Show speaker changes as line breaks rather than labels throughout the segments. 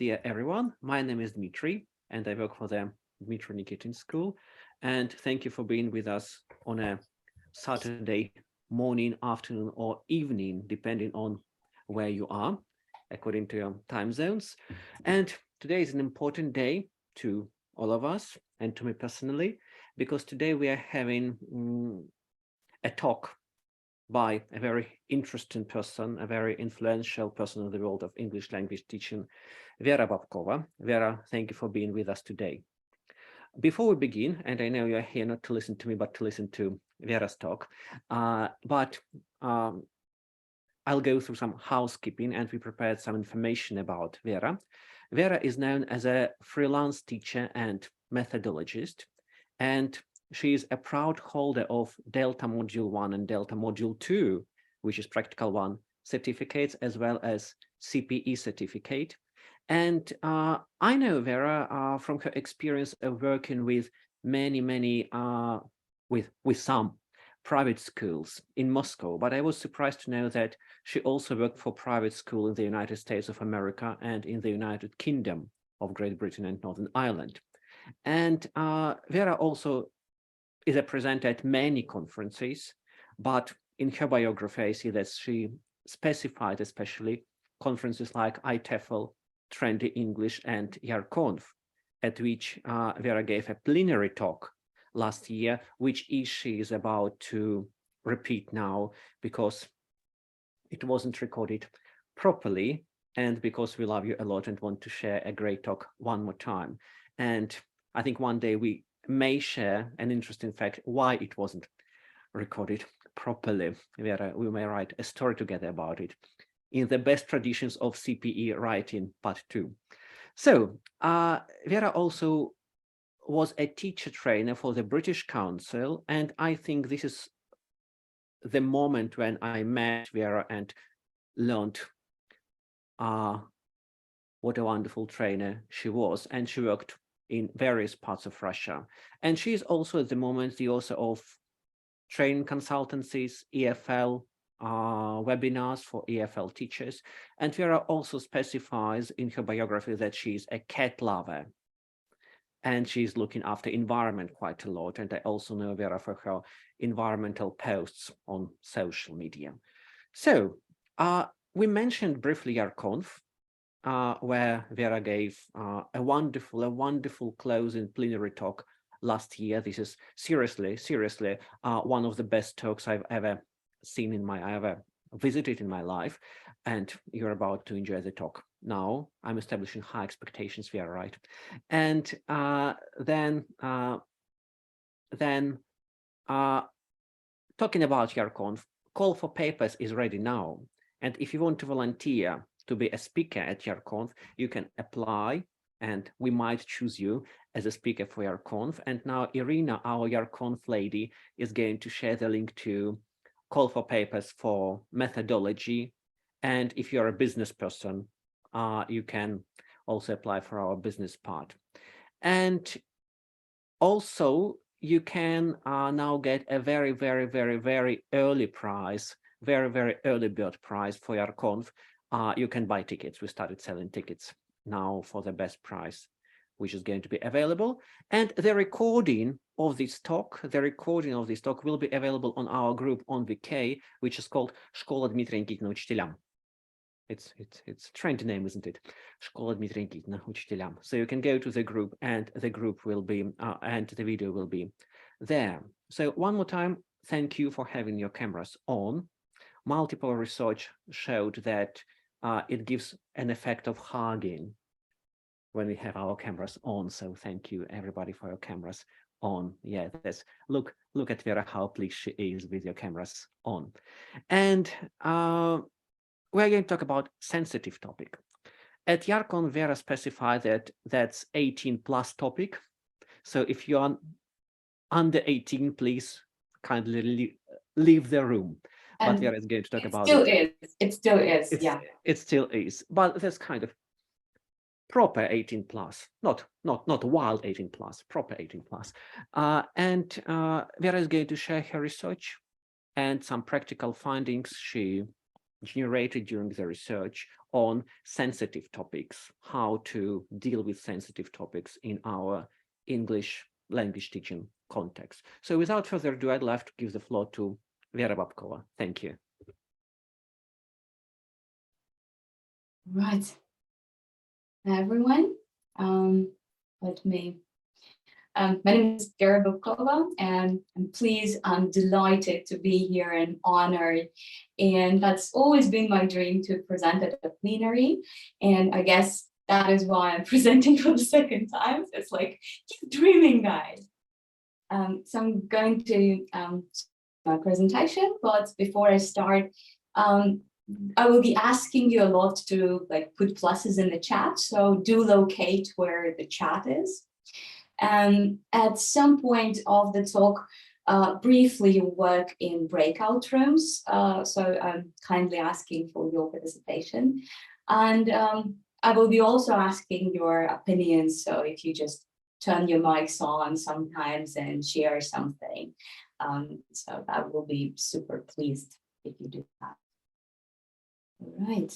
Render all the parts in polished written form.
dear everyone. My name is Dmitry, and I work for the Dmitry Nikitin School. And thank you for being with us on a Saturday morning, afternoon, or evening, depending on where you are, according to your time zones. And today is an important day to all of us and to me personally, because today we are having a talk by a very interesting person, a very influential person in the world of English language teaching, Vera Bobkova. Vera, thank you for being with us today. Before we begin, and I know you're here not to listen to me, but to listen to Vera's talk, I'll go through some housekeeping, and we prepared some information about Vera. Vera is known as a freelance teacher and methodologist, and she is a proud holder of Delta Module 1 and Delta Module 2, which is Practical 1 certificates, as well as CPE certificate. And I know Vera from her experience of working with many, with some private schools in Moscow, but I was surprised to know that she also worked for private school in the United States of America and in the United Kingdom of Great Britain and Northern Ireland. And Vera also is a presenter at many conferences, but in her biography, I see that she specified especially conferences like IATEFL, Trendy English, and YARConf, at which Vera gave a plenary talk last year, which she is about to repeat now because it wasn't recorded properly, and because we love you a lot and want to share a great talk one more time. And I think one day we may share an interesting fact why it wasn't recorded properly. We may write a story together about it in the best traditions of CPE writing, part 2. So Vera also was a teacher trainer for the British Council, and I think this is the moment when I met Vera and learned what a wonderful trainer she was, and she worked in various parts of Russia. And she is also at the moment the author of training consultancies, EFL, webinars for EFL teachers. And Vera also specifies in her biography that she's a cat lover, and she's looking after environment quite a lot. And I also know Vera for her environmental posts on social media. So we mentioned briefly YARConf, where Vera gave a wonderful closing plenary talk last year. This is seriously one of the best talks I've ever seen I ever visited in my life, and you're about to enjoy the talk. Now I'm establishing high expectations, Vera, right? And then talking about YARConf, call for papers is ready now, and if you want to volunteer to be a speaker at YARConf, you can apply, and we might choose you as a speaker for YARConf. And now Irina, our YARConf lady, is going to share the link to call for papers for methodology. And if you're a business person, you can also apply for our business part. And also, you can now get a very early prize, very early bird prize for YARConf. You can buy tickets. We started selling tickets now for the best price, which is going to be available. And the recording of this talk, will be available on our group on VK, which is called Школа Дмитрия Никитина Учителям. It's a trendy name, isn't it? Школа Дмитрия Никитина Учителям. So you can go to the group, and the group will be, and the video will be there. So one more time, thank you for having your cameras on. Multiple research showed that it gives an effect of hugging when we have our cameras on. So thank you everybody for your cameras on. Yeah, look at Vera, how pleased she is with your cameras on. And we're going to talk about sensitive topic. At YARConf, Vera specified that that's 18+ topic. So if you're under 18, please kindly leave the room. But Vera is going to talk about it.
It still is, yeah.
It still is, but that's kind of proper 18+, not wild 18+, proper 18+. And Vera is going to share her research and some practical findings she generated during the research on sensitive topics, how to deal with sensitive topics in our English language teaching context. So without further ado, I'd love to give the floor to Vera Bobkova. Thank you.
Right. Hi, everyone. My name is Vera Bobkova, and I'm delighted to be here and honored. And that's always been my dream to present at a plenary. And I guess that is why I'm presenting for the second time. So it's like, keep dreaming, guys. So I'm going to my presentation, but before I start, I will be asking you a lot to put pluses in the chat. So do locate where the chat is. And at some point of the talk, briefly work in breakout rooms. So I'm kindly asking for your participation. And I will be also asking your opinions. So if you just turn your mics on sometimes and share something. So I will be super pleased if you do that. All right.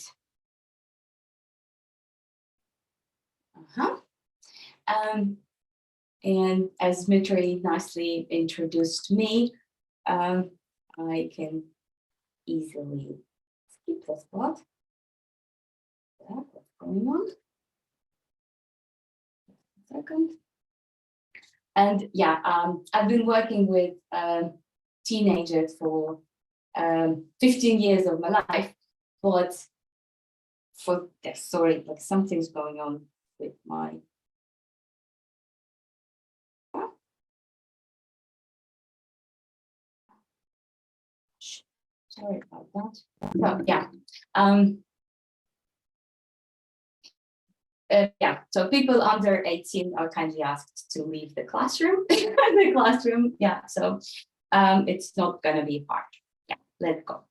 And as Dmitry nicely introduced me, I can easily skip this part. Yeah, what's going on? A second. And yeah, I've been working with teenagers for 15 years of my life, but for this, sorry, something's going on with my. Sorry about that. So yeah, yeah. So people under 18 are kindly asked to leave the classroom. Yeah. So it's not going to be hard. Yeah. Let's go.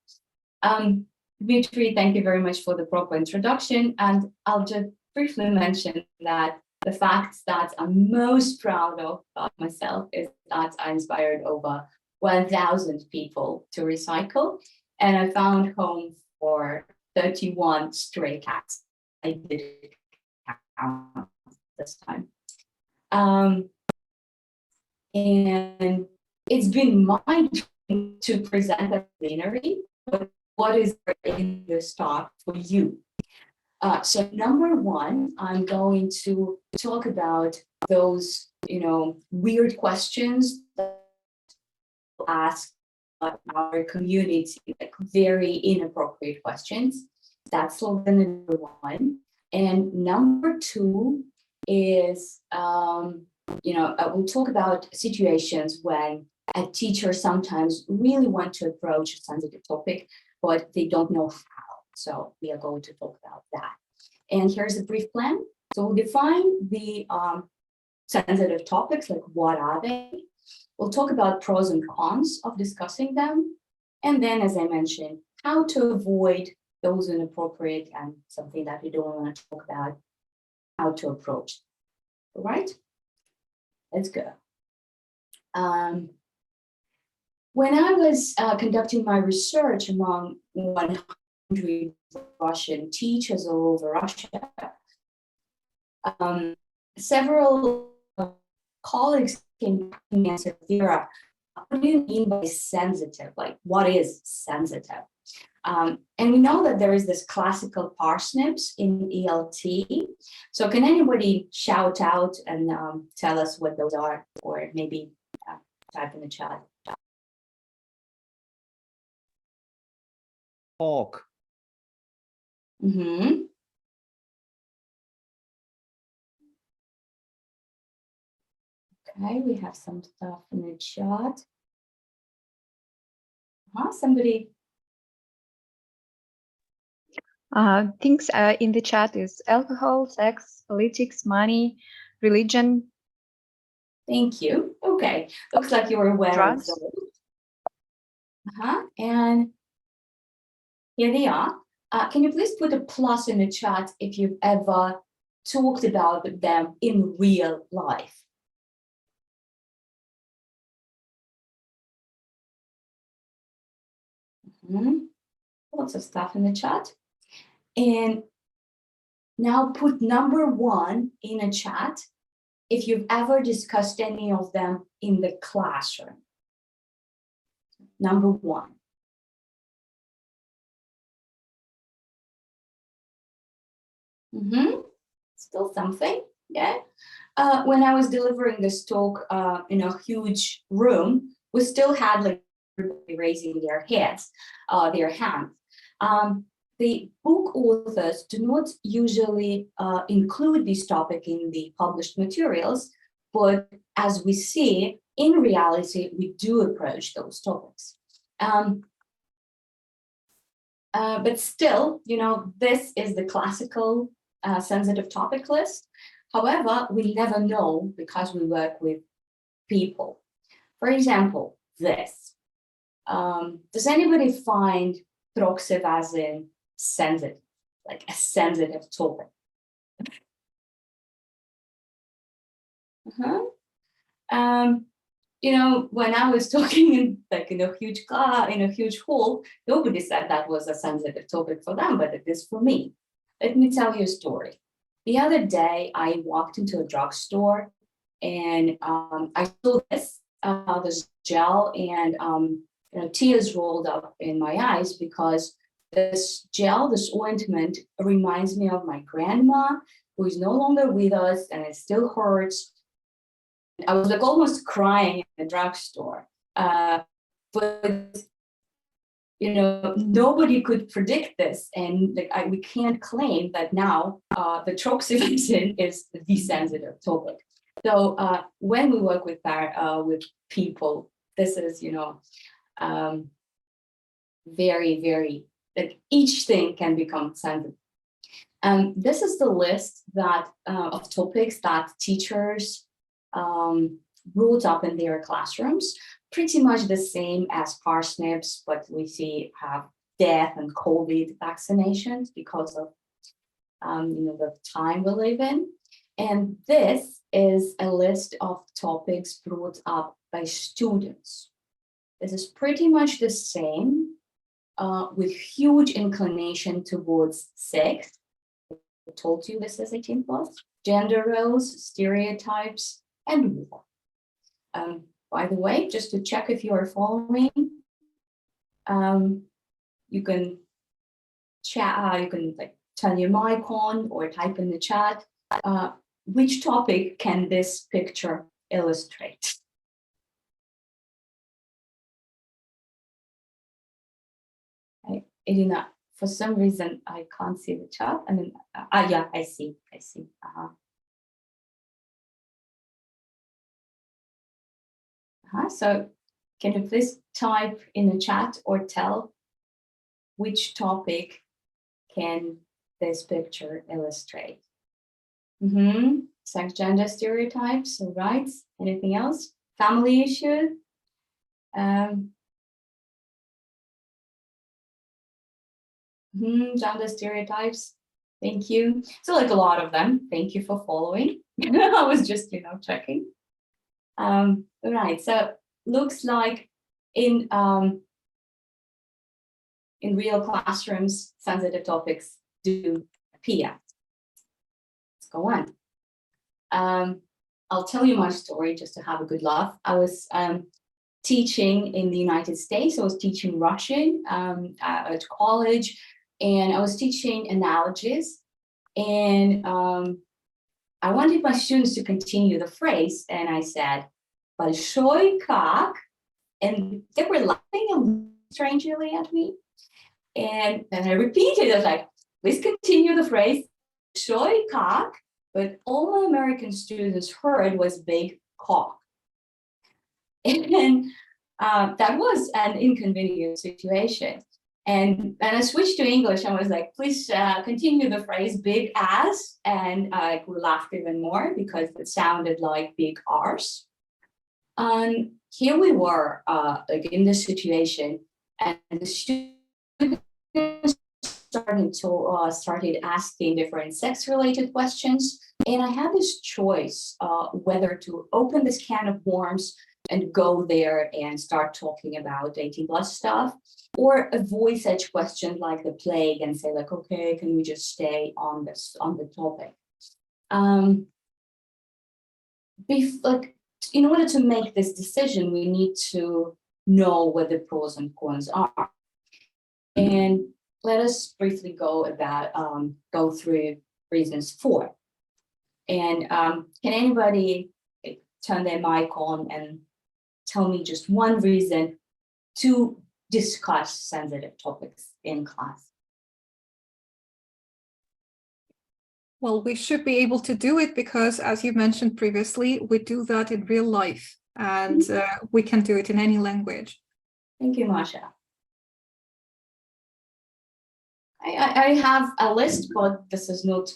Dmitry, thank you very much for the proper introduction, and I'll just briefly mention that the fact that I'm most proud of myself is that I inspired over 1,000 people to recycle, and I found home for 31 stray cats. I did it this time. And it's been my dream to present a plenary, but what is in this talk for you? So number one, I'm going to talk about those, weird questions that ask our community, very inappropriate questions. That's number one. And number two is, we'll talk about situations when a teacher sometimes really want to approach a sensitive topic, but they don't know how. So we are going to talk about that. And here's a brief plan. So we'll define the sensitive topics, like what are they? We'll talk about pros and cons of discussing them. And then, as I mentioned, how to avoid those inappropriate and something that we don't want to talk about, how to approach. All right, let's go. When I was conducting my research among 100 Russian teachers all over Russia, several colleagues came to me and said, Vera, what do you mean by sensitive? Like, what is sensitive? And we know that there is this classical parsnips in ELT. So can anybody shout out and tell us what those are, or maybe type in the chat?
Hawk.
Mm-hmm. Okay, we have some stuff in the chat. Somebody.
Things in the chat is alcohol, sex, politics, money, religion.
Thank you. Okay, looks like you were aware
drugs.
of those. And here they are. Can you please put a plus in the chat if you've ever talked about them in real life? lots of stuff in the chat. And now put number 1 in a chat if you've ever discussed any of them in the classroom. Number 1. Still something, yeah. When I was delivering this talk in a huge room, we still had like everybody raising their hands. The book authors do not usually include this topic in the published materials, but as we see, in reality, we do approach those topics. But still, you know, this is the classical sensitive topic list. However, we never know because we work with people. For example, this. Does anybody find proxive as in sensitive, like a sensitive topic? You know, when I was talking in like in a huge class, in a huge hall, nobody said that was a sensitive topic for them, but it is for me. Let me tell you a story. The other day, I walked into a drugstore and I saw this gel, and you know, tears rolled up in my eyes because this gel, this ointment, reminds me of my grandma, who is no longer with us, and it still hurts. I was like almost crying in the drugstore, but you know, nobody could predict this, and like we can't claim that now the troxyvacin is the sensitive topic. So when we work with people, this is, you know, very, very, like each thing can become sensitive. This is the list that of topics that teachers brought up in their classrooms, pretty much the same as parsnips, but we see have death and COVID vaccinations because of you know, the time we live in. And this is a list of topics brought up by students. This is pretty much the same, with huge inclination towards sex. I told you this is 18+, gender roles, stereotypes, and war. By the way, just to check if you are following, you can chat, you can like turn your mic on or type in the chat, which topic can this picture illustrate? Irina, for some reason, I can't see the chat. I mean, yeah, I see. So can you please type in the chat or tell which topic can this picture illustrate? Sex, gender stereotypes, all right. Anything else? Family issue? Gender stereotypes. Thank you. So like a lot of them. Thank you for following. I was just, you know, checking. All right. So looks like in real classrooms, sensitive topics do appear. Let's go on. I'll tell you my story just to have a good laugh. I was teaching in the United States. I was teaching Russian at college, and I was teaching analogies. And I wanted my students to continue the phrase, and I said, "Большой как," and they were laughing strangely at me. And then I repeated, I was like, "Please continue the phrase, большой как," but all my American students heard was big cock. And that was an inconvenient situation. And then I switched to English and was like, "Please continue the phrase big ass." And we laughed even more because it sounded like big arse. And here we were like in this situation, and the students started asking different sex-related questions. And I had this choice whether to open this can of worms and go there and start talking about 18+ stuff, or avoid such questions like the plague and say like, okay, can we just stay on the topic? In order to make this decision, we need to know what the pros and cons are. And let us briefly go through reasons for. And can anybody turn their mic on and tell me just one reason to discuss sensitive topics in class?
Well, we should be able to do it because, as you mentioned previously, we do that in real life, and we can do it in any language.
Thank you, Masha. I have a list, but this is not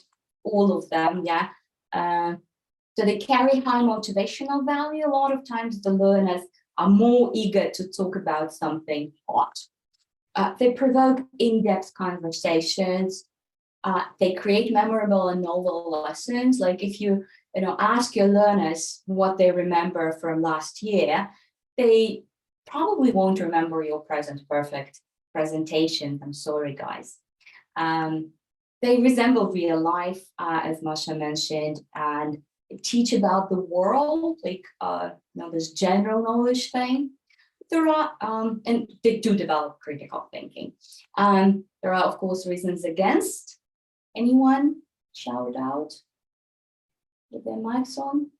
all of them, yeah. So they carry high motivational value. A lot of times the learners are more eager to talk about something hot. They provoke in-depth conversations. They create memorable and novel lessons. Like if you ask your learners what they remember from last year, they probably won't remember your present perfect presentation. I'm sorry, guys. They resemble real life, as Masha mentioned, and teach about the world, like this general knowledge thing. There are, and they do develop critical thinking. There are, of course, reasons against. Anyone shout it out with their mics on?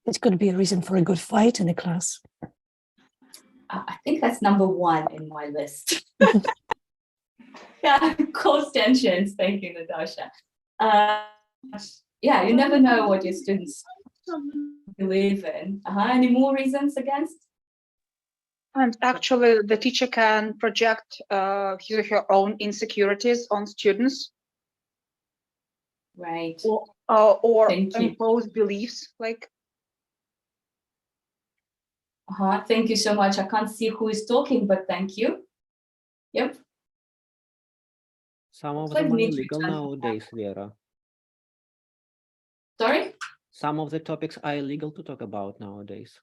It's going to be a reason for a good fight in a class.
I think that's number one in my list. Yeah, cause tensions. Thank you, Natasha. Yeah, you never know what your students believe in. Any more reasons against?
And actually, the teacher can project his or her own insecurities on students.
Right.
Or impose beliefs like.
Thank you so much. I can't see who is talking, but thank you. Yep.
Some of them are illegal nowadays, Vera.
Sorry?
Some of the topics are illegal to talk about nowadays.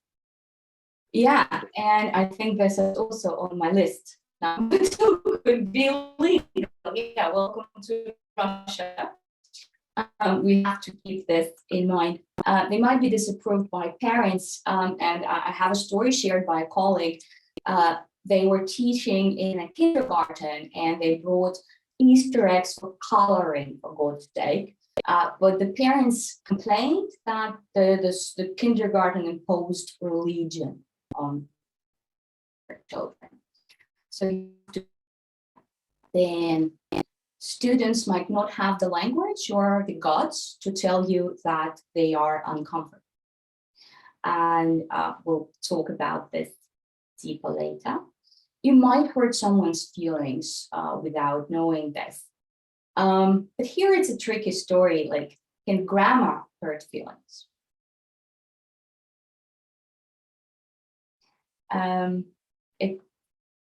Yeah, and I think this is also on my list. Number 2 could be illegal. Yeah, welcome to Russia. We have to keep this in mind. They might be disapproved by parents, and I have a story shared by a colleague. They were teaching in a kindergarten, and they brought Easter eggs for coloring, for God's sake. But the parents complained that the kindergarten imposed religion on their children. So then students might not have the language or the guts to tell you that they are uncomfortable. And we'll talk about this deeper later. You might hurt someone's feelings without knowing this. But here it's a tricky story, like, can grammar hurt feelings?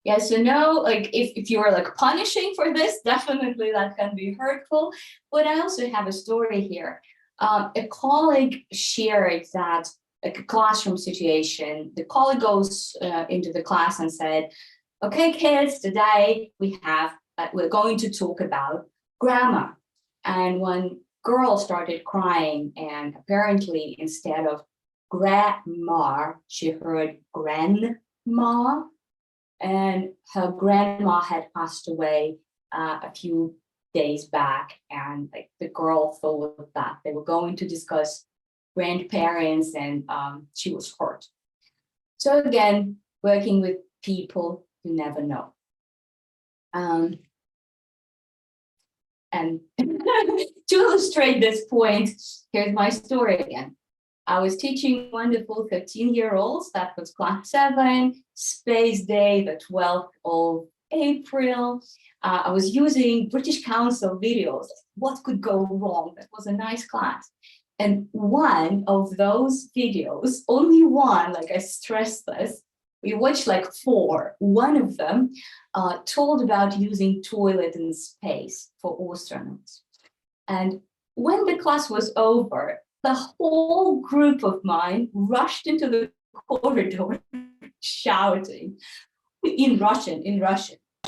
Yes or no, like if you are like punishing for this, definitely that can be hurtful. But I also have a story here. A colleague shared that, like, a classroom situation. The colleague goes into the class and said, okay, kids, today we're going to talk about grammar. And one girl started crying, and apparently instead of grandma, she heard grandma, and her grandma had passed away a few days back. And like the girl thought that they were going to discuss grandparents, and she was hurt. So again, working with people you never know. And to illustrate this point, here's my story again. I was teaching wonderful 13-year-olds. That was class 7, Space Day, the 12th of April. I was using British Council videos. What could go wrong? That was a nice class. And one of those videos, only one, like I stress this, we watched like 4. One of them told about using toilet in space for astronauts. And when the class was over, the whole group of mine rushed into the corridor shouting in Russian,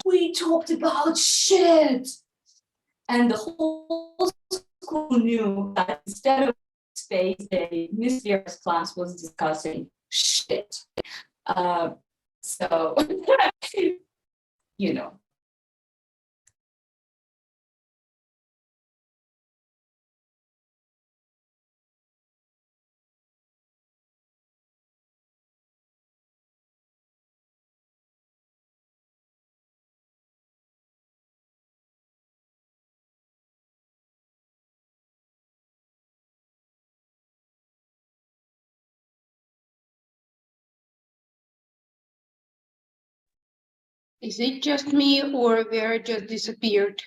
we talked about shit. And the whole school knew that instead of space day, Miss Vera's class was discussing shit. So, you know.
Is it just me or Vera just disappeared?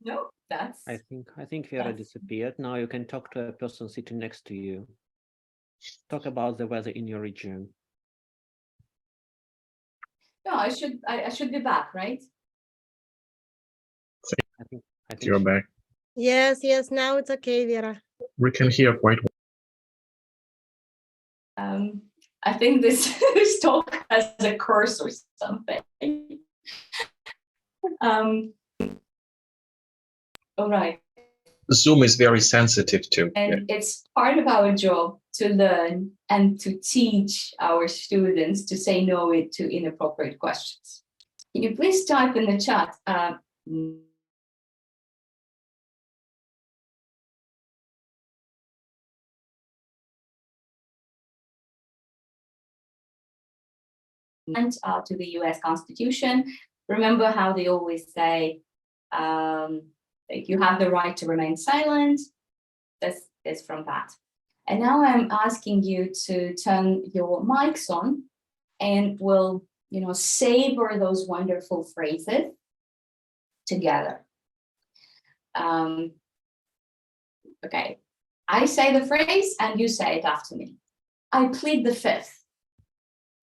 No, that's.
I think Vera
That's-
disappeared. Now you can talk to a person sitting next to you. Talk about the weather in your region.
No, I should be back, right?
I think
You're back.
Yes, now it's okay, Vera.
We can hear quite well.
I think this talk has a curse or something. All right.
Zoom is very sensitive too.
And it's part of our job to learn and to teach our students to say no to inappropriate questions. Can you please type in the chat? To the US Constitution. Remember how they always say, like you have the right to remain silent. This is from that. And now I'm asking you to turn your mics on and we'll, savor those wonderful phrases together. Okay, I say the phrase and you say it after me. I plead the fifth.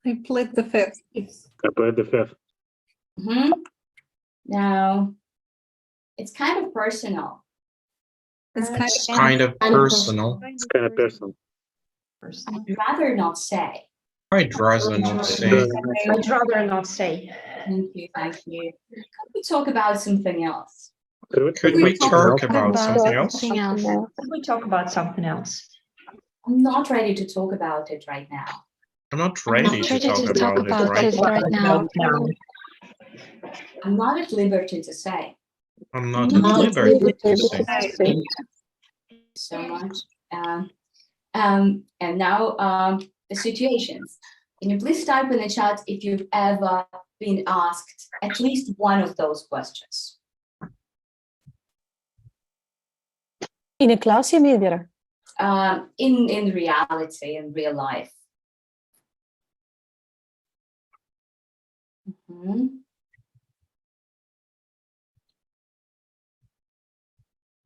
I plead the fifth.
I plead the fifth.
Mm-hmm. Now, it's kind of personal.
It's
Kind of personal.
It's kind of personal.
I'd rather not say.
I'd rather not say.
I'd rather not say.
Thank you. Could we talk about something else?
Could we talk about something else?
Could we talk about something else?
I'm not ready to talk about it right now.
I'm not ready to talk about it right now.
I'm not at liberty to say.
I'm not at liberty to say.
Thank you so much. And now the situations. Can you please type in the chat if you've ever been asked at least one of those questions?
In a class, you mean, Vera?
In reality, in real life.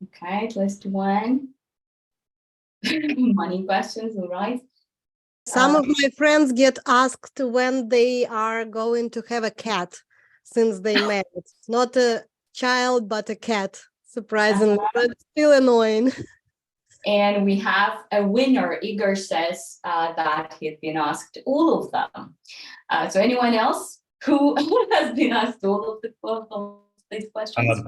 Okay, at least one. Money questions, all right.
Some of my friends get asked when they are going to have a cat since they met. It's not a child, but a cat, surprisingly, but still annoying.
And we have a winner. Igor says that he's been asked all of them. So anyone else who has been asked all of these questions?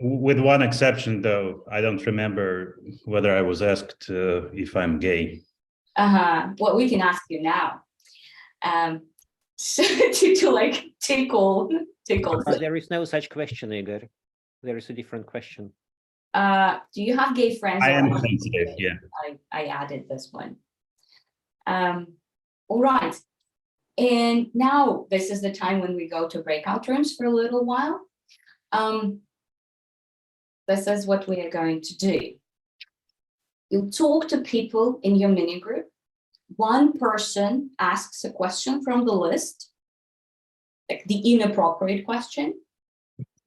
With one exception, though, I don't remember whether I was asked if I'm gay.
Well, we can ask you now. So to like tickle.
But there is no such question, Igor. There is a different question.
Do you have gay friends?
I am sensitive, yeah.
I added this one. All right. And now this is the time when we go to breakout rooms for a little while. This is what we are going to do. You'll talk to people in your mini group. One person asks a question from the list, like the inappropriate question,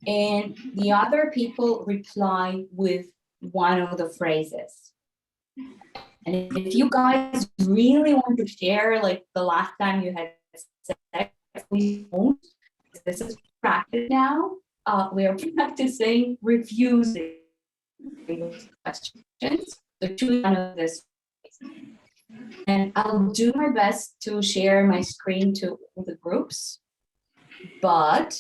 and the other people reply with one of the phrases. And if you guys really want to share, like the last time you had sex, please don't. This is practice now. We are practicing refusing questions. So So choose one of this. And I'll do my best to share my screen to all the groups, but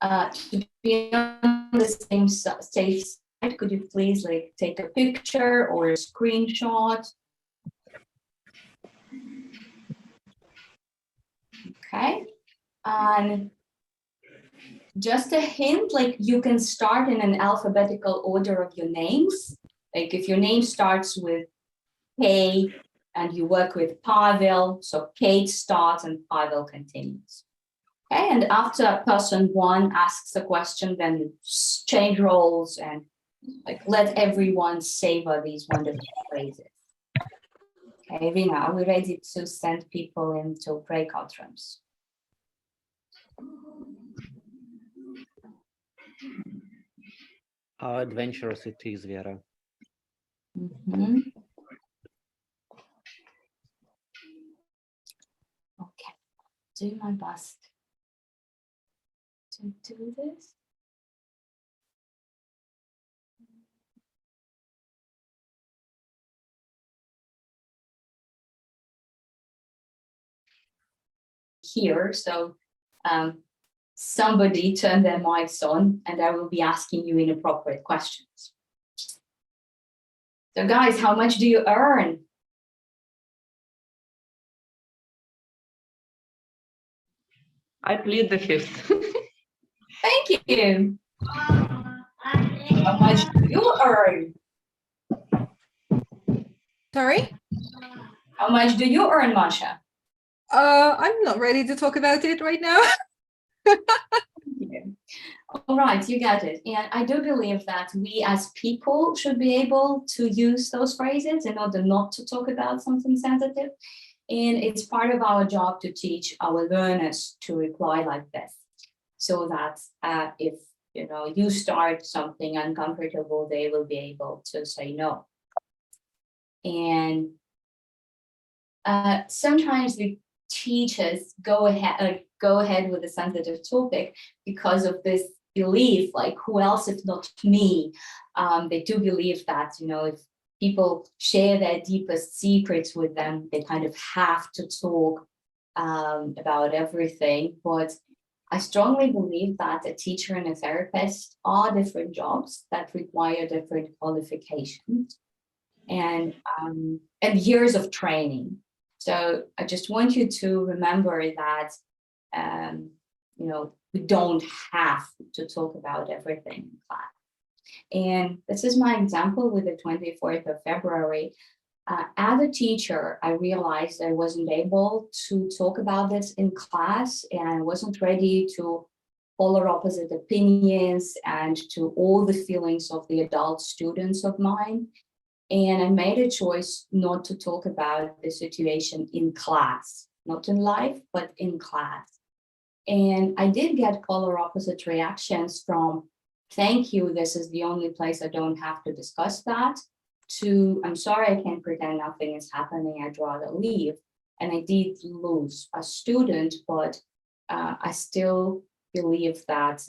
to be on the same safe side, could you please like take a picture or a screenshot? Okay, and just a hint, like you can start in an alphabetical order of your names. Like if your name starts with K and you work with Pavel, so Kate starts and Pavel continues. Okay, and after person one asks a question, then you change roles and like let everyone savor these wonderful phrases. Okay, Vina, are we ready to send people into breakout rooms?
How adventurous it is, Vera.
Okay, do my best to do this. Here, so somebody turn their mics on and I will be asking you inappropriate questions. So guys, how much do you earn?
I plead the fifth.
Thank you. How much do you earn?
Sorry?
How much do you earn, Masha?
I'm not ready to talk about it right now.
Yeah. All right, you got it. And I do believe that we as people should be able to use those phrases in order not to talk about something sensitive. And it's part of our job to teach our learners to reply like this, so that if you start something uncomfortable, they will be able to say no. And sometimes the teachers go ahead with a sensitive topic because of this belief, like who else if not me? They do believe that if people share their deepest secrets with them, they kind of have to talk about everything. But I strongly believe that a teacher and a therapist are different jobs that require different qualifications and years of training. So I just want you to remember that we don't have to talk about everything in class. And this is my example with the 24th of February. As a teacher, I realized I wasn't able to talk about this in class, and I wasn't ready to polar opposite opinions and to all the feelings of the adult students of mine. And I made a choice not to talk about the situation in class, not in life, but in class. And I did get polar opposite reactions from, thank you, this is the only place I don't have to discuss that, to, I'm sorry, I can't pretend nothing is happening, I'd rather leave. And I did lose a student, but I still believe that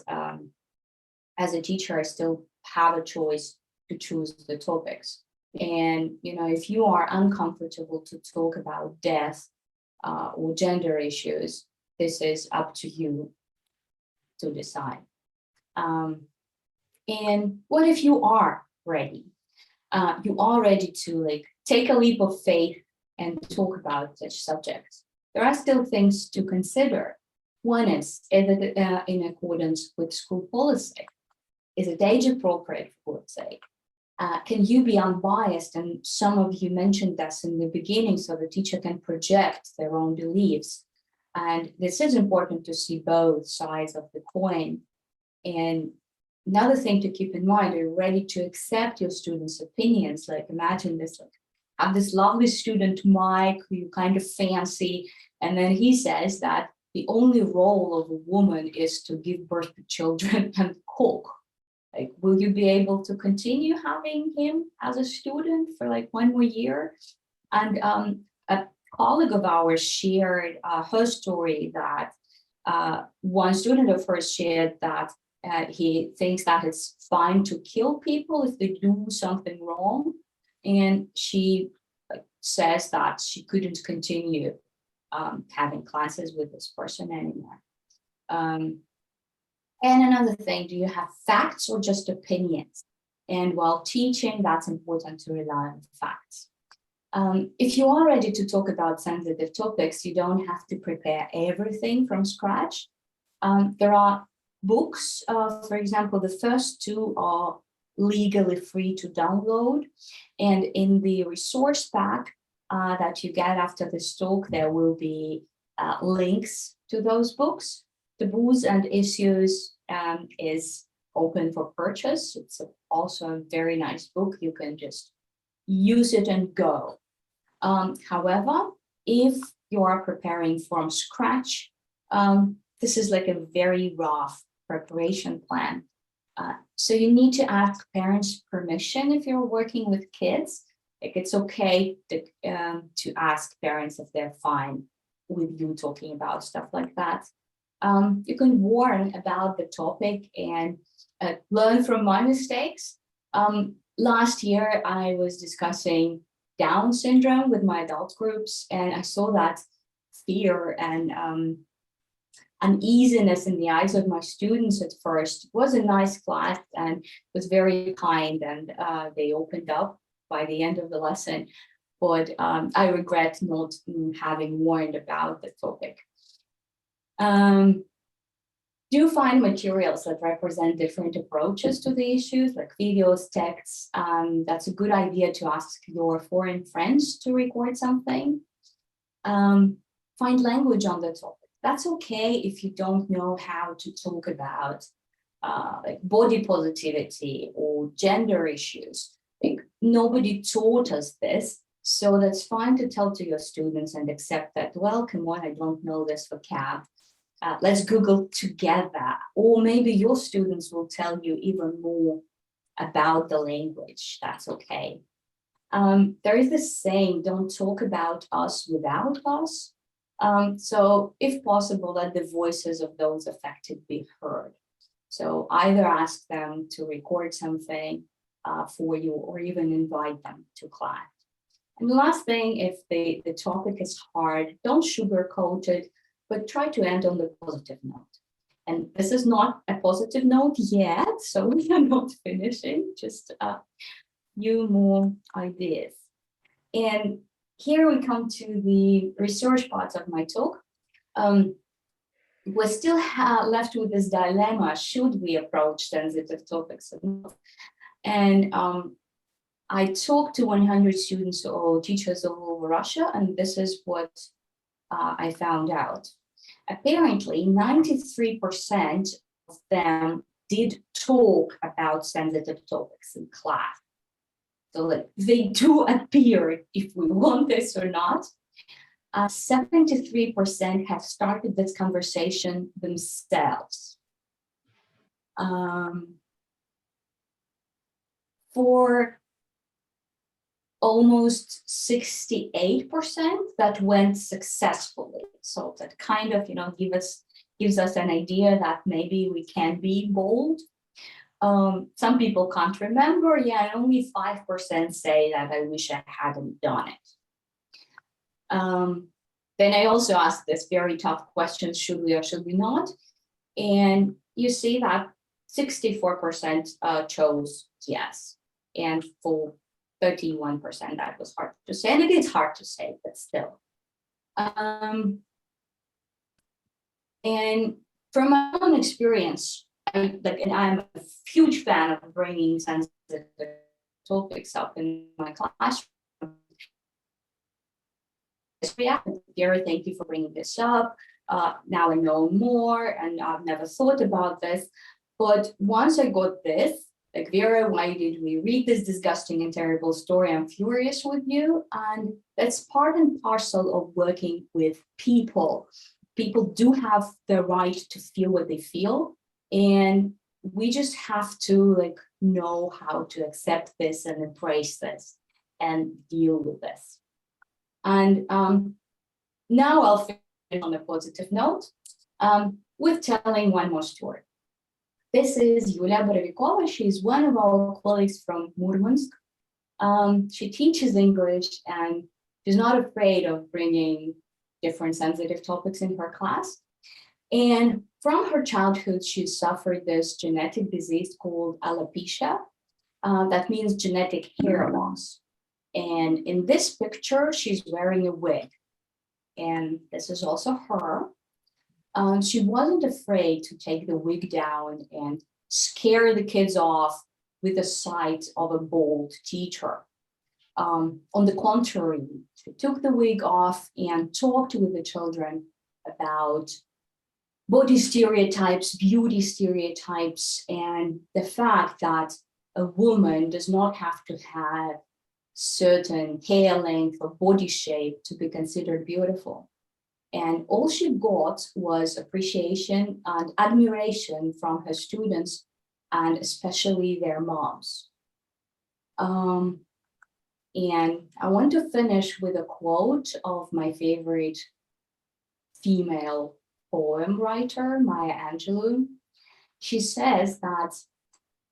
as a teacher, I still have a choice to choose the topics. And, if you are uncomfortable to talk about death or gender issues, this is up to you to decide. And what if you are ready? You are ready to take a leap of faith and talk about such subjects. There are still things to consider. One is it in accordance with school policy? Is it age appropriate, for God's sake? Can you be unbiased? And some of you mentioned this in the beginning, so the teacher can project their own beliefs. And this is important to see both sides of the coin. And another thing to keep in mind, are you ready to accept your students' opinions? Like imagine this, have this lovely student, Mike, who you kind of fancy, and then he says that the only role of a woman is to give birth to children and cook. Will you be able to continue having him as a student for one more year? And a colleague of ours shared her story that one student of hers shared that he thinks that it's fine to kill people if they do something wrong. and she says that she couldn't continue having classes with this person anymore. And another thing, do you have facts or just opinions? And while teaching, that's important to rely on facts. If you are ready to talk about sensitive topics, you don't have to prepare everything from scratch. There are books, for example, the first two are legally free to download. And in the resource pack that you get after this talk, there will be links to those books. Taboos and Issues is open for purchase. It's also a very nice book. You can just use it and go. However, if you are preparing from scratch, this is like a very rough preparation plan. So you need to ask parents' permission if you're working with kids. Like, it's okay to ask parents if they're fine with you talking about stuff like that. You can warn about the topic and learn from my mistakes. Last year, I was discussing Down syndrome with my adult groups, and I saw that fear and uneasiness in the eyes of my students at first. It was a nice class and was very kind, and they opened up by the end of the lesson. But I regret not having warned about the topic. Do find materials that represent different approaches to the issues, like videos, texts. That's a good idea to ask your foreign friends to record something. Find language on the topic. That's okay if you don't know how to talk about like body positivity or gender issues. Like, nobody taught us this, so that's fine to tell to your students and accept that, well, come on, I don't know this vocab. Let's Google together. Or maybe your students will tell you even more about the language. That's okay. There is this saying, don't talk about us without us. So if possible, let the voices of those affected be heard. So either ask them to record something for you, or even invite them to class. And the last thing, if the topic is hard, don't sugarcoat it, but try to end on the positive note. And this is not a positive note yet, so we are not finishing, just few more ideas. And here we come to the research part of my talk. We're still left with this dilemma: should we approach sensitive topics or not? And I talked to 100 students or teachers all over Russia, and this is what I found out. Apparently, 93% of them did talk about sensitive topics in class. So like, they do appear, if we want this or not. 73% have started this conversation themselves. For almost 68% that went successfully. So that kind of, gives us an idea that maybe we can be bold. Some people can't remember. Yeah, only 5% say that I wish I hadn't done it. Then I also asked this very tough question: should we or should we not? And you see that 64% chose yes, and for 31% that was hard to say. And it is hard to say, but still. And from my own experience, and I'm a huge fan of bringing sensitive topics up in my classroom. Vera, thank you for bringing this up. Now I know more, and I've never thought about this. But once I got this, like, Vera, why did we read this disgusting and terrible story? I'm furious with you. And that's part and parcel of working with people. People do have the right to feel what they feel. And we just have to know how to accept this and embrace this and deal with this. And now I'll finish on a positive note with telling one more story. This is Yulia Borovikova. She's one of our colleagues from Murmansk. She teaches English and she's not afraid of bringing different sensitive topics in her class. And from her childhood, she suffered this genetic disease called alopecia. That means genetic hair loss. And in this picture, she's wearing a wig. And this is also her. She wasn't afraid to take the wig down and scare the kids off with the sight of a bald teacher. On the contrary, she took the wig off and talked with the children about body stereotypes, beauty stereotypes, and the fact that a woman does not have to have certain hair length or body shape to be considered beautiful. And all she got was appreciation and admiration from her students, and especially their moms. And I want to finish with a quote of my favorite female poem writer, Maya Angelou. She says that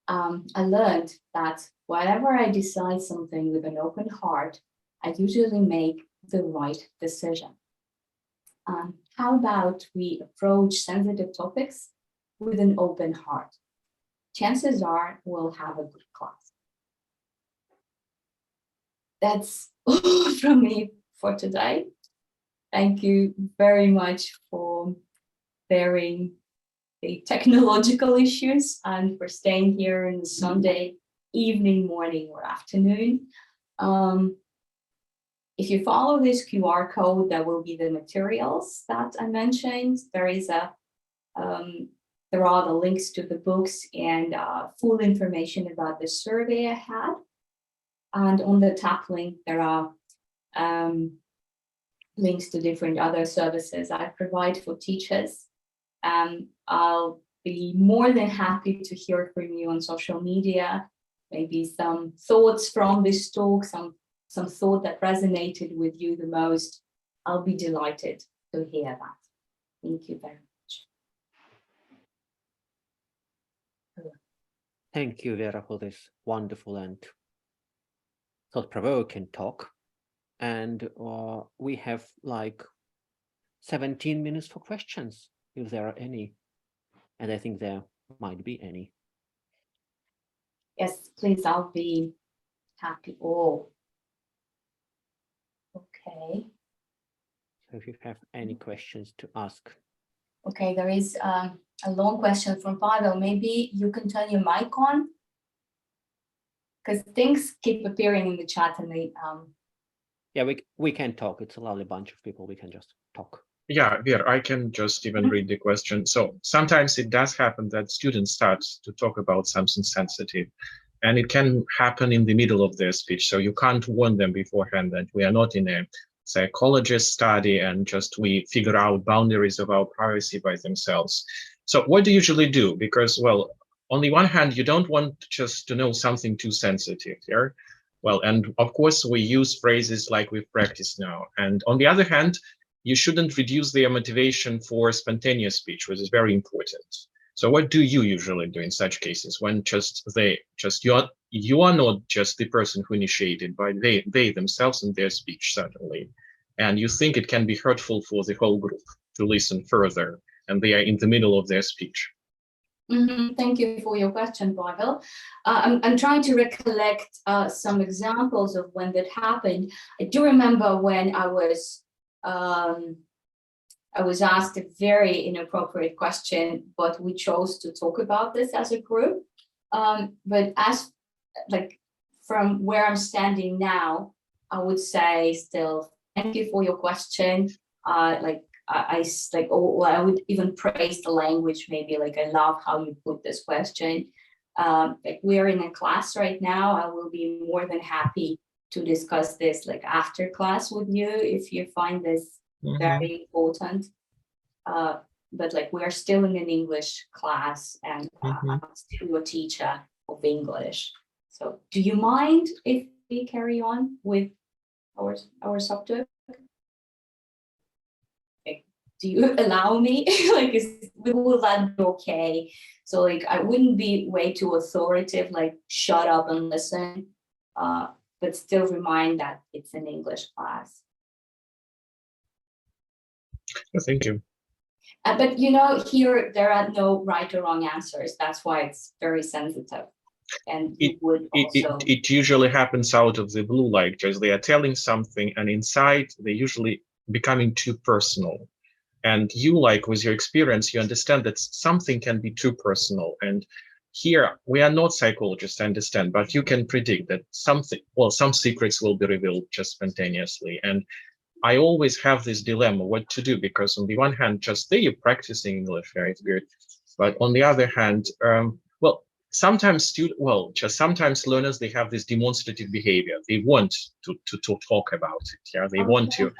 I learned that whenever I decide something with an open heart, I usually make the right decision. How about we approach sensitive topics with an open heart? Chances are we'll have a good class. That's all from me for today. Thank you very much for bearing the technological issues and for staying here on Sunday evening, morning, or afternoon. If you follow this QR code, that will be the materials that I mentioned. There are the links to the books and full information about the survey I had. And on the top link, there are links to different other services I provide for teachers. I'll be more than happy to hear from you on social media, maybe some thoughts from this talk, some thought that resonated with you the most. I'll be delighted to hear that. Thank you very much.
Thank you, Vera, for this wonderful and thought-provoking talk. And we have like 17 minutes for questions, if there are any. And I think there might be any.
Yes, please, I'll be happy. Oh, okay.
So if you have any questions to ask.
Okay, there is a long question from Pavel. Maybe you can turn your mic on, because things keep appearing in the chat and they
Yeah, we can talk. It's a lovely bunch of people. We can just talk.
Yeah, Vera, I can just even read the question. So sometimes it does happen that students start to talk about something sensitive, and it can happen in the middle of their speech. So you can't warn them beforehand that we are not in a psychologist study and just we figure out boundaries of our privacy by themselves. So what do you usually do? Because, well, on the one hand, you don't want just to know something too sensitive here. Well, and of course, we use phrases like we've practiced now. And on the other hand, you shouldn't reduce their motivation for spontaneous speech, which is very important. So what do you usually do in such cases when you are not just the person who initiated, but they themselves in their speech, certainly. And you think it can be hurtful for the whole group to listen further, and they are in the middle of their speech.
Thank you for your question, Pavel. I'm trying to recollect some examples of when that happened. I do remember when I was asked a very inappropriate question, but we chose to talk about this as a group. But as from where I'm standing now, I would say still, thank you for your question. I would even praise the language, maybe I love how you put this question. We're in a class right now. I will be more than happy to discuss this after class with you if you find this very important. But we're still in an English class, and I'm still your teacher of English. So do you mind if we carry on with our subject? Do you allow me? Will that be okay? So I wouldn't be way too authoritative, shut up and listen. but still remind that it's an English class.
Thank you.
But you know, here there are no right or wrong answers. That's why it's very sensitive. And
it usually happens out of the blue, like just they are telling something, and inside they usually becoming too personal. And you, like with your experience, you understand that something can be too personal. And here we are not psychologists, I understand, but you can predict that something, well, some secrets will be revealed just spontaneously. And I always have this dilemma what to do, because on the one hand, just there you're practicing English, very good. But on the other hand, well, sometimes sometimes learners, they have this demonstrative behavior. They want to talk about it. Yeah, they want to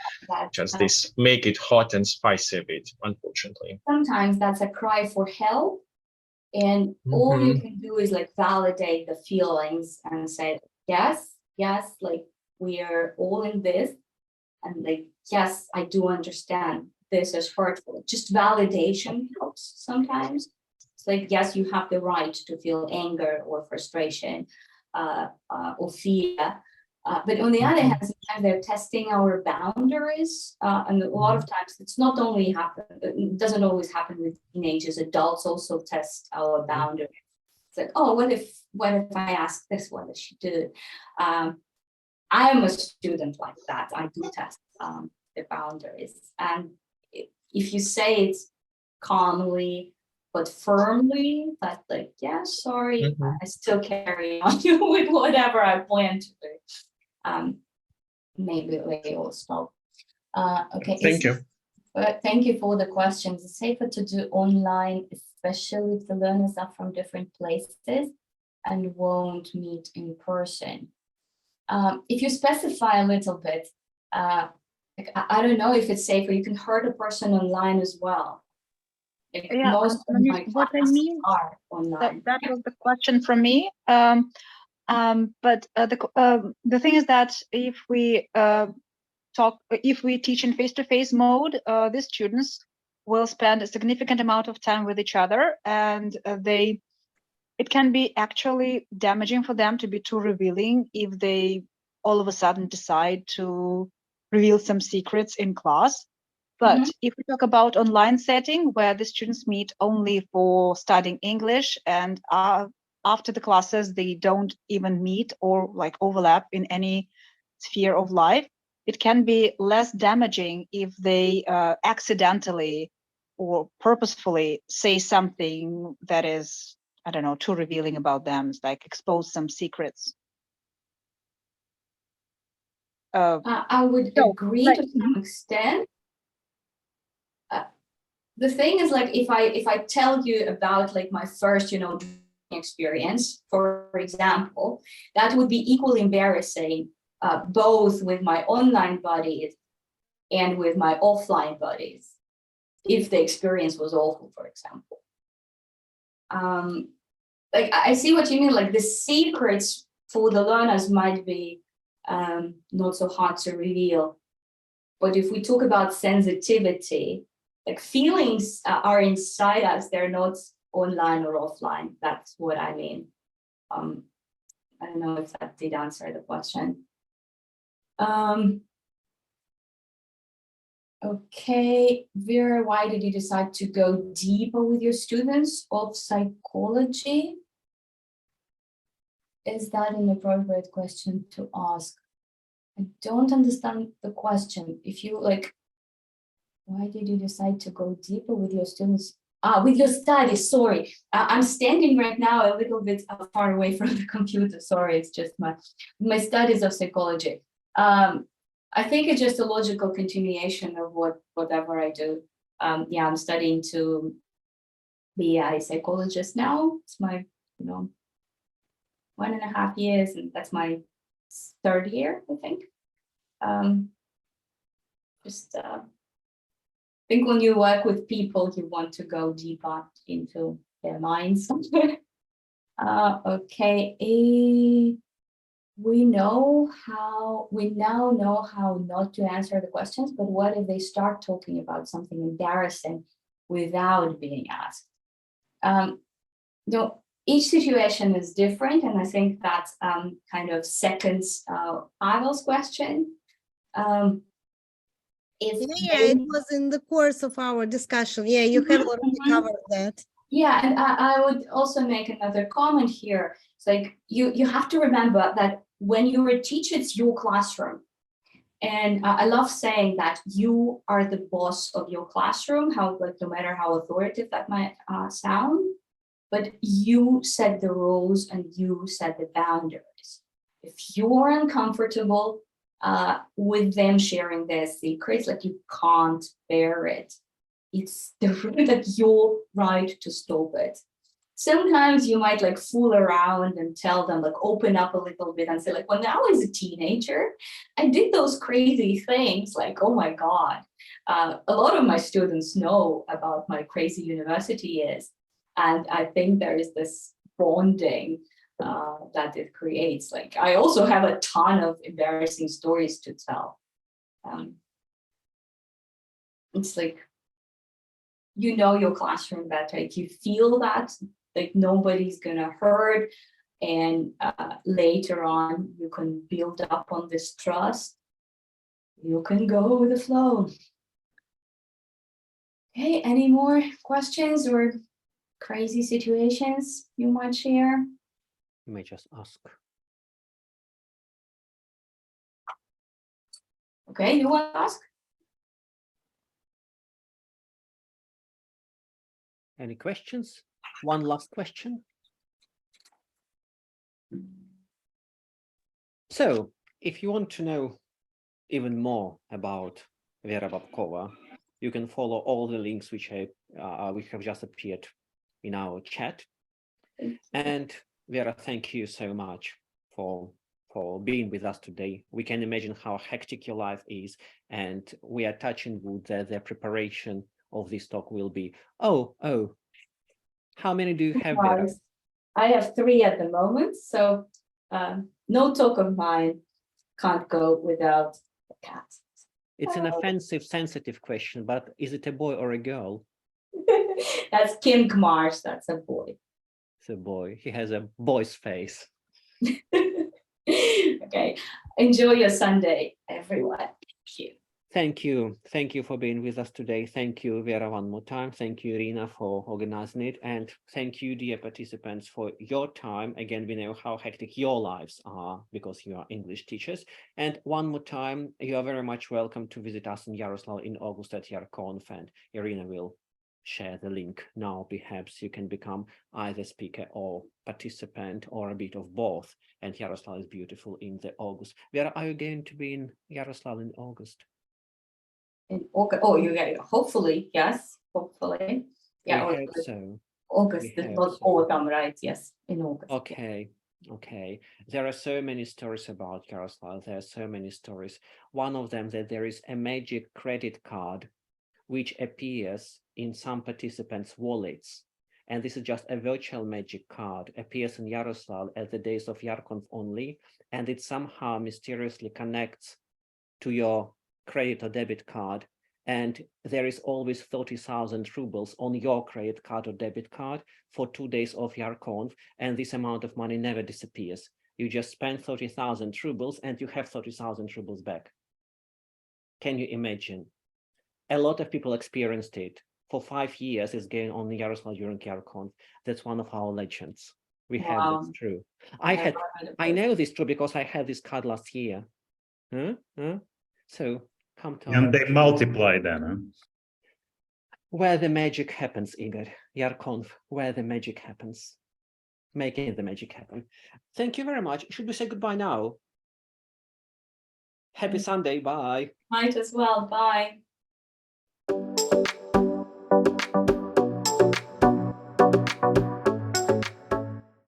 just this make it hot and spicy a bit, unfortunately.
Sometimes that's a cry for help. And all you can do is like validate the feelings and say, yes, like we are all in this. And like, yes, I do understand this is hurtful. Just validation helps sometimes. It's like, yes, you have the right to feel anger or frustration or fear. But on the other hand, sometimes they're testing our boundaries. And a lot of times it's not only it doesn't always happen with teenagers, adults also test our boundaries. It's like, oh, what if I ask this, what does she do? I am a student like that. I do test the boundaries. And if you say it calmly, but firmly, that like, yeah, sorry, I still carry on with whatever I plan to do. Maybe they will stop. Okay.
Thank you.
Thank you for the questions. It's safer to do online, especially if the learners are from different places and won't meet in person. If you specify a little bit, like, I don't know if it's safer. You can hurt a person online as well. Like most of my
what I mean
are online.
That was the question from me. But the thing is that if we teach in face-to-face mode, the students will spend a significant amount of time with each other, and it can be actually damaging for them to be too revealing if they all of a sudden decide to reveal some secrets in class. But if we talk about online setting where the students meet only for studying English, and after the classes they don't even meet or like overlap in any sphere of life, it can be less damaging if they accidentally or purposefully say something that is, I don't know, too revealing about them, like expose some secrets.
I would agree to some extent. The thing is, like, if I tell you about like my first, experience, for example, that would be equally embarrassing, both with my online buddies and with my offline buddies, if the experience was awful, for example. Like, I see what you mean. Like, the secrets for the learners might be not so hard to reveal, but if we talk about sensitivity, like, feelings are inside us, they're not online or offline. That's what I mean. I don't know if that did answer the question. Okay, Vera, why did you decide to go deeper with your students of psychology? Is that an appropriate question to ask? I don't understand the question. If you like, why did you decide to go deeper with your students? With your studies, sorry. I'm standing right now a little bit far away from the computer. Sorry, it's just my studies of psychology. I think it's just a logical continuation of whatever I do. Yeah, I'm studying to be a psychologist now. It's my, 1.5 years, and that's my 3rd year, I think. I think when you work with people, you want to go deeper into their minds. Okay, we now know how not to answer the questions, but what if they start talking about something embarrassing without being asked? No, each situation is different, and I think that kind of seconds Pavel's question.
It was in the course of our discussion. Yeah, you have already covered that.
Yeah, and I would also make another comment here. It's like you have to remember that when you're a teacher, it's your classroom. And I love saying that you are the boss of your classroom, no matter how authoritative that might sound, but you set the rules and you set the boundaries. If you're uncomfortable with them sharing their secrets, like you can't bear it, it's your right to stop it. Sometimes you might like fool around and tell them, like, open up a little bit and say, like, when I was a teenager, I did those crazy things, like, oh my God. A lot of my students know about my crazy university is, and I think there is this bonding that it creates. Like, I also have a ton of embarrassing stories to tell. It's like, you know your classroom better. Like, you feel that like nobody's gonna hurt, and later on you can build up on this trust. You can go with the flow. Okay, any more questions or crazy situations you might share?
You may just ask.
Okay, you want to ask?
Any questions? One last question. So, if you want to know even more about Vera Bobkova, you can follow all the links which have just appeared in our chat. And Vera, thank you so much for being with us today. We can imagine how hectic your life is, and we are touching wood that the preparation of this talk will be. Oh, how many do you have, Vera?
I have 3 at the moment, so no talk of mine can't go without a cat.
It's an offensive, sensitive question, but is it a boy or a girl?
That's King Mars, that's a boy.
It's a boy. He has a boy's face.
Okay, enjoy your Sunday, everyone. Thank you.
Thank you. Thank you for being with us today. Thank you, Vera, one more time. Thank you, Irina, for organizing it. And thank you, dear participants, for your time. Again, we know how hectic your lives are because you are English teachers. And one more time, you are very much welcome to visit us in Yaroslavl in August at YARConf, and Irina will share the link now. Perhaps you can become either speaker or participant or a bit of both. And Yaroslavl is beautiful in the August. Vera, are you going to be in Yaroslavl in August?
In August, oh, you get it. Hopefully, yes, hopefully. Yeah,
we hope so.
August, not autumn, right? Yes, in August.
Okay. Okay, there are so many stories about Yaroslavl. There are so many stories. One of them that there is a magic credit card which appears in some participants' wallets. And this is just a virtual magic card, appears in Yaroslavl at the days of YARConf only, and it somehow mysteriously connects to your credit or debit card, and there is always 30,000 rubles on your credit card or debit card for 2 days of YARConf, and this amount of money never disappears. You just spend 30,000 rubles and you have 30,000 rubles back. Can you imagine? A lot of people experienced it. For 5 years, it's going on in Yaroslavl during YARConf. That's one of our legends. We have that's true. I know this true because I had this card last year. So come to
and they multiply then, huh?
Where the magic happens, Igor. YARConf, where the magic happens. Making the magic happen. Thank you very much. Should we say goodbye now? Happy Sunday. Bye.
Might as well. Bye.